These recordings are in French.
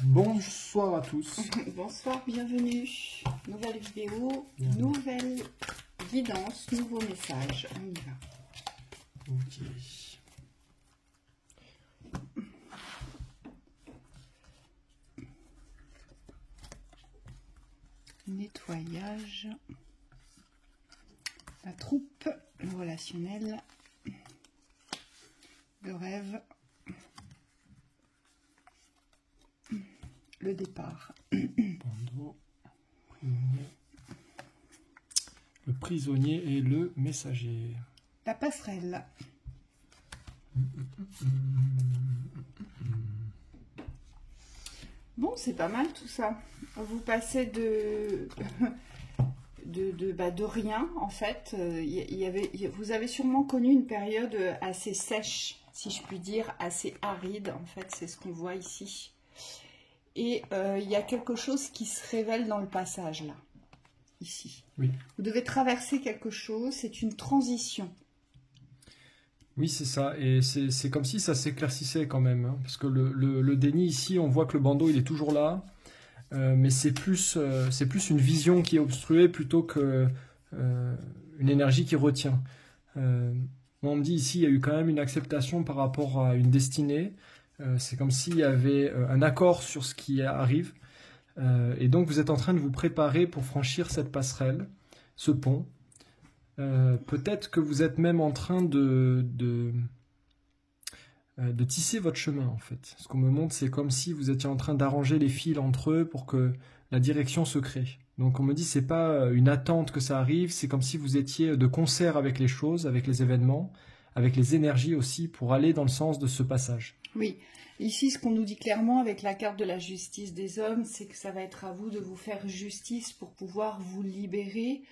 Bonsoir à tous. Bonsoir, bienvenue. Nouvelle vidéo, nouvelle guidance, nouveau message. On y va. Ok. Nettoyage. La troupe, le relationnel, le rêve, le départ. Bandeau, prisonnier. Le prisonnier et le messager. La passerelle. Bon, c'est pas mal tout ça. Vous passez de rien, en fait. Vous avez sûrement connu une période assez sèche, si je puis dire, assez aride, en fait, c'est ce qu'on voit ici. Et il y a quelque chose qui se révèle dans le passage, là, ici. Oui. Vous devez traverser quelque chose, c'est une transition. Oui, c'est ça. Et c'est comme si ça s'éclaircissait quand même. Hein, parce que le déni ici, on voit que le bandeau, il est toujours là. Mais c'est plus une vision qui est obstruée plutôt que une énergie qui retient. Moi, on me dit ici, il y a eu quand même une acceptation par rapport à une destinée. C'est comme s'il y avait un accord sur ce qui arrive. Et donc, vous êtes en train de vous préparer pour franchir cette passerelle, ce pont. Peut-être que vous êtes même en train de tisser votre chemin, en fait. Ce qu'on me montre, c'est comme si vous étiez en train d'arranger les fils entre eux pour que la direction se crée. Donc on me dit, c'est pas une attente que ça arrive, c'est comme si vous étiez de concert avec les choses, avec les événements, avec les énergies aussi, pour aller dans le sens de ce passage. Oui, ici ce qu'on nous dit clairement avec la carte de la justice des hommes, c'est que ça va être à vous de vous faire justice pour pouvoir vous libérer,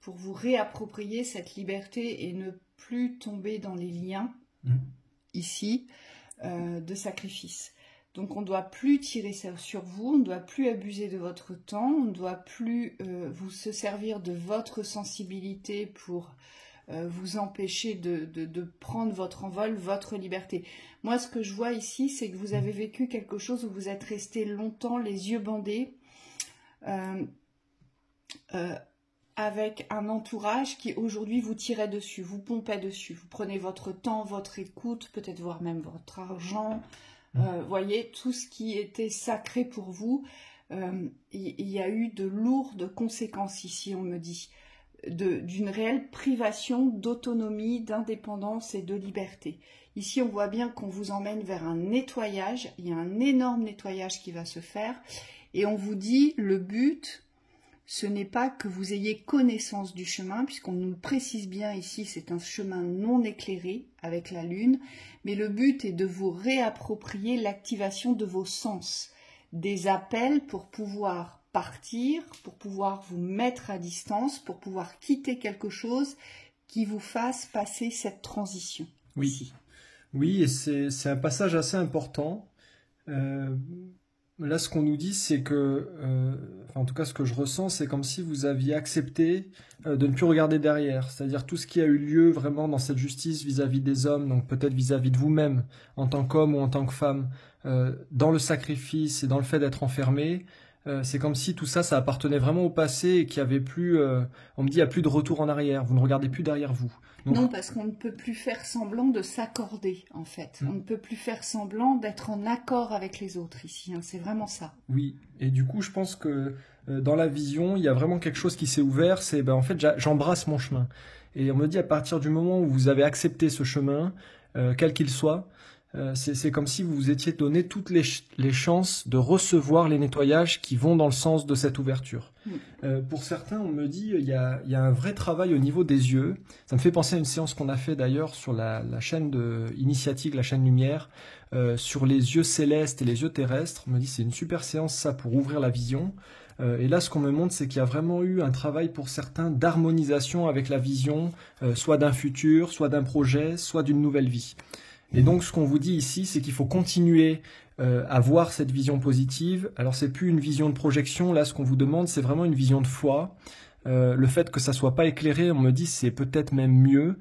pour vous réapproprier cette liberté et ne plus tomber dans les liens, ici, de sacrifice. Donc on ne doit plus tirer ça sur vous, on ne doit plus abuser de votre temps, on ne doit plus vous se servir de votre sensibilité pour vous empêcher de prendre votre envol, votre liberté. Moi, ce que je vois ici, c'est que vous avez vécu quelque chose où vous êtes resté longtemps les yeux bandés, avec un entourage qui aujourd'hui vous tirait dessus, vous pompait dessus. Vous prenez votre temps, votre écoute, peut-être voire même votre argent. Voyez, tout ce qui était sacré pour vous, il y a eu de lourdes conséquences ici, on me dit, d'une réelle privation d'autonomie, d'indépendance et de liberté. Ici, on voit bien qu'on vous emmène vers un nettoyage, il y a un énorme nettoyage qui va se faire, et on vous dit, le but, ce n'est pas que vous ayez connaissance du chemin, puisqu'on nous le précise bien ici, c'est un chemin non éclairé avec la lune, mais le but est de vous réapproprier l'activation de vos sens, des appels pour pouvoir partir, pour pouvoir vous mettre à distance, pour pouvoir quitter quelque chose qui vous fasse passer cette transition. Oui, oui, et c'est un passage assez important. Là, ce qu'on nous dit, c'est que, en tout cas, ce que je ressens, c'est comme si vous aviez accepté de ne plus regarder derrière. C'est-à-dire tout ce qui a eu lieu vraiment dans cette justice vis-à-vis des hommes, donc peut-être vis-à-vis de vous-même, en tant qu'homme ou en tant que femme, dans le sacrifice et dans le fait d'être enfermé. C'est comme si tout ça, ça appartenait vraiment au passé et qu'il n'y avait plus, on me dit, il n'y a plus de retour en arrière. Vous ne regardez plus derrière vous. Donc, non, parce qu'on ne peut plus faire semblant de s'accorder, en fait. On ne peut plus faire semblant d'être en accord avec les autres ici. Hein. C'est vraiment ça. Oui, et du coup, je pense que dans la vision, il y a vraiment quelque chose qui s'est ouvert. C'est, en fait, j'embrasse mon chemin. Et on me dit, à partir du moment où vous avez accepté ce chemin, quel qu'il soit, c'est comme si vous vous étiez donné toutes les chances de recevoir les nettoyages qui vont dans le sens de cette ouverture. Pour certains, on me dit il y a un vrai travail au niveau des yeux. Ça me fait penser à une séance qu'on a fait d'ailleurs sur la chaîne initiatique, la chaîne Lumière, sur les yeux célestes et les yeux terrestres. On me dit c'est une super séance ça pour ouvrir la vision. Et là, ce qu'on me montre, c'est qu'il y a vraiment eu un travail pour certains d'harmonisation avec la vision, soit d'un futur, soit d'un projet, soit d'une nouvelle vie. Et donc, ce qu'on vous dit ici, c'est qu'il faut continuer à voir cette vision positive. Alors, c'est plus une vision de projection. Là, ce qu'on vous demande, c'est vraiment une vision de foi. Le fait que ça soit pas éclairé, on me dit, c'est peut-être même mieux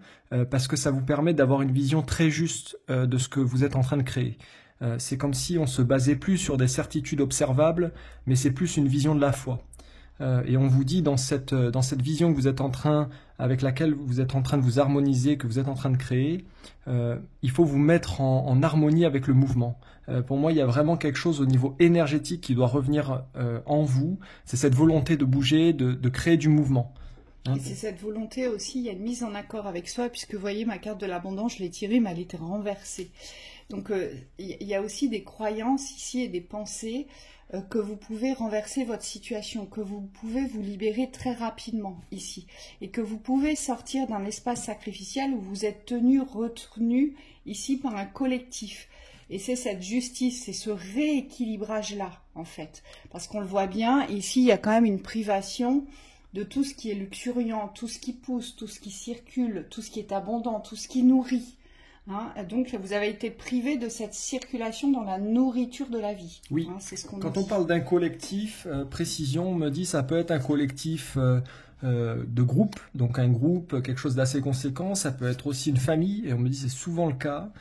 parce que ça vous permet d'avoir une vision très juste de ce que vous êtes en train de créer. C'est comme si on se basait plus sur des certitudes observables, mais c'est plus une vision de la foi. Et on vous dit dans cette vision que vous êtes avec laquelle vous êtes en train de vous harmoniser, que vous êtes en train de créer, il faut vous mettre en harmonie avec le mouvement. Pour moi, il y a vraiment quelque chose au niveau énergétique qui doit revenir en vous. C'est cette volonté de bouger, de créer du mouvement. Et c'est cette volonté aussi, il y a une mise en accord avec soi, puisque vous voyez, ma carte de l'abondance, je l'ai tirée, mais elle était renversée. Donc il y a aussi des croyances ici et des pensées que vous pouvez renverser votre situation, que vous pouvez vous libérer très rapidement ici, et que vous pouvez sortir d'un espace sacrificiel où vous êtes retenu ici par un collectif. Et c'est cette justice, c'est ce rééquilibrage-là, en fait. Parce qu'on le voit bien, ici, il y a quand même une privation de tout ce qui est luxuriant, tout ce qui pousse, tout ce qui circule, tout ce qui est abondant, tout ce qui nourrit. Hein, donc, vous avez été privé de cette circulation dans la nourriture de la vie. Oui, hein, c'est ce qu'on quand dit. on parle d'un collectif, précision, on me dit ça peut être un collectif de groupe, donc un groupe, quelque chose d'assez conséquent, ça peut être aussi une famille, et on me dit c'est souvent le cas.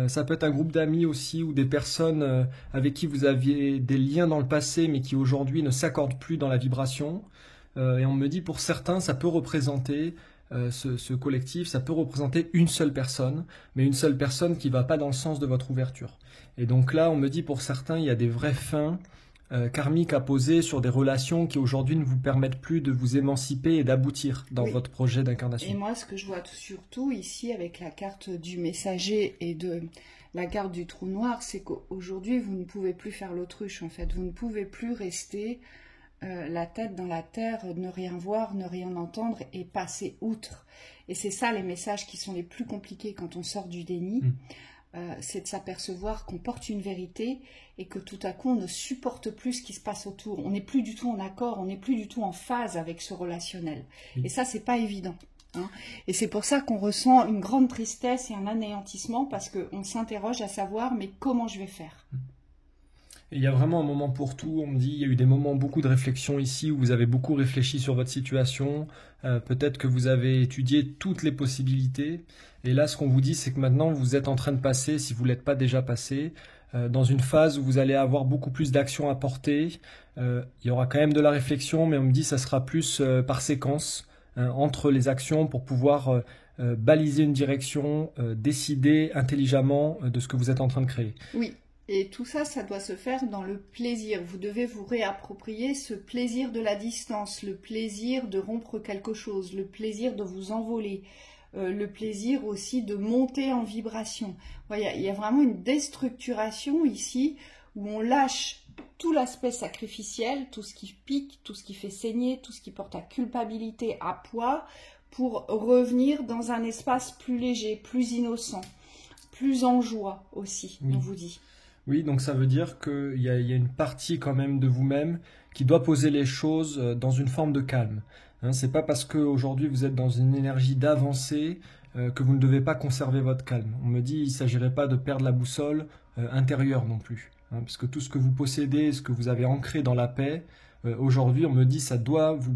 Ça peut être un groupe d'amis aussi, ou des personnes avec qui vous aviez des liens dans le passé, mais qui aujourd'hui ne s'accordent plus dans la vibration. Et on me dit pour certains, ça peut représenter ce collectif, ça peut représenter une seule personne, mais une seule personne qui ne va pas dans le sens de votre ouverture. Et donc là, on me dit pour certains, il y a des vraies fins karmiques à poser sur des relations qui aujourd'hui ne vous permettent plus de vous émanciper et d'aboutir dans Oui. votre projet d'incarnation. Et moi, ce que je vois surtout ici avec la carte du messager et de la carte du trou noir, c'est qu'aujourd'hui, vous ne pouvez plus faire l'autruche, en fait. Vous ne pouvez plus rester la tête dans la terre, ne rien voir, ne rien entendre et passer outre. Et c'est ça les messages qui sont les plus compliqués quand on sort du déni. C'est de s'apercevoir qu'on porte une vérité et que tout à coup on ne supporte plus ce qui se passe autour. On n'est plus du tout en accord, on n'est plus du tout en phase avec ce relationnel. Et ça, c'est pas évident. Hein. Et c'est pour ça qu'on ressent une grande tristesse et un anéantissement parce qu'on s'interroge à savoir mais comment je vais faire ? Et il y a vraiment un moment pour tout. On me dit, il y a eu des moments, beaucoup de réflexion ici, où vous avez beaucoup réfléchi sur votre situation. Peut-être que vous avez étudié toutes les possibilités. Et là, ce qu'on vous dit, c'est que maintenant, vous êtes en train de passer, si vous ne l'êtes pas déjà passé, dans une phase où vous allez avoir beaucoup plus d'actions à porter. Il y aura quand même de la réflexion, mais on me dit, ça sera plus par séquence, entre les actions pour pouvoir baliser une direction, décider intelligemment de ce que vous êtes en train de créer. Oui. Et tout ça, ça doit se faire dans le plaisir. Vous devez vous réapproprier ce plaisir de la distance, le plaisir de rompre quelque chose, le plaisir de vous envoler, le plaisir aussi de monter en vibration. Voilà, il y a vraiment une déstructuration ici où on lâche tout l'aspect sacrificiel, tout ce qui pique, tout ce qui fait saigner, tout ce qui porte à culpabilité, à poids, pour revenir dans un espace plus léger, plus innocent, plus en joie aussi, on vous dit. Oui, donc ça veut dire qu'il y a une partie quand même de vous-même qui doit poser les choses dans une forme de calme. Hein, c'est pas parce qu'aujourd'hui vous êtes dans une énergie d'avancée que vous ne devez pas conserver votre calme. On me dit qu'il ne s'agirait pas de perdre la boussole intérieure non plus. Hein, parce que tout ce que vous possédez, ce que vous avez ancré dans la paix, aujourd'hui on me dit ça doit vous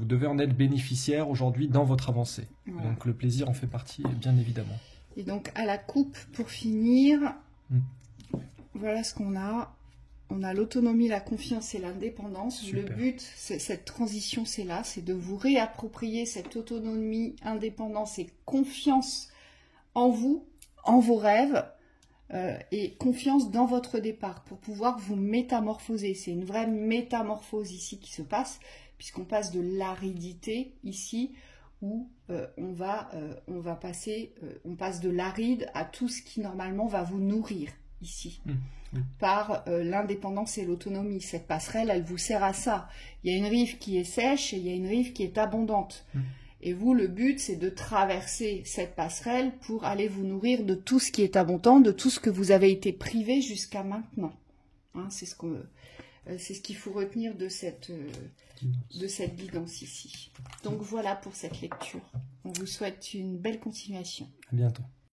devez en être bénéficiaire aujourd'hui dans votre avancée. Voilà. Donc le plaisir en fait partie, bien évidemment. Et donc à la coupe, pour finir... Voilà ce qu'on a. On a l'autonomie, la confiance et l'indépendance. Super. Le but, cette transition, c'est là, c'est de vous réapproprier cette autonomie, indépendance et confiance en vous, en vos rêves, et confiance dans votre départ pour pouvoir vous métamorphoser. C'est une vraie métamorphose ici qui se passe, puisqu'on passe de l'aridité ici, où on passe de l'aride à tout ce qui normalement va vous nourrir. Ici, par l'indépendance et l'autonomie. Cette passerelle, elle vous sert à ça. Il y a une rive qui est sèche et il y a une rive qui est abondante. Et vous, le but, c'est de traverser cette passerelle pour aller vous nourrir de tout ce qui est abondant, de tout ce que vous avez été privé jusqu'à maintenant. Hein, c'est ce qu'il faut retenir de cette guidance ici. Donc voilà pour cette lecture. On vous souhaite une belle continuation. À bientôt.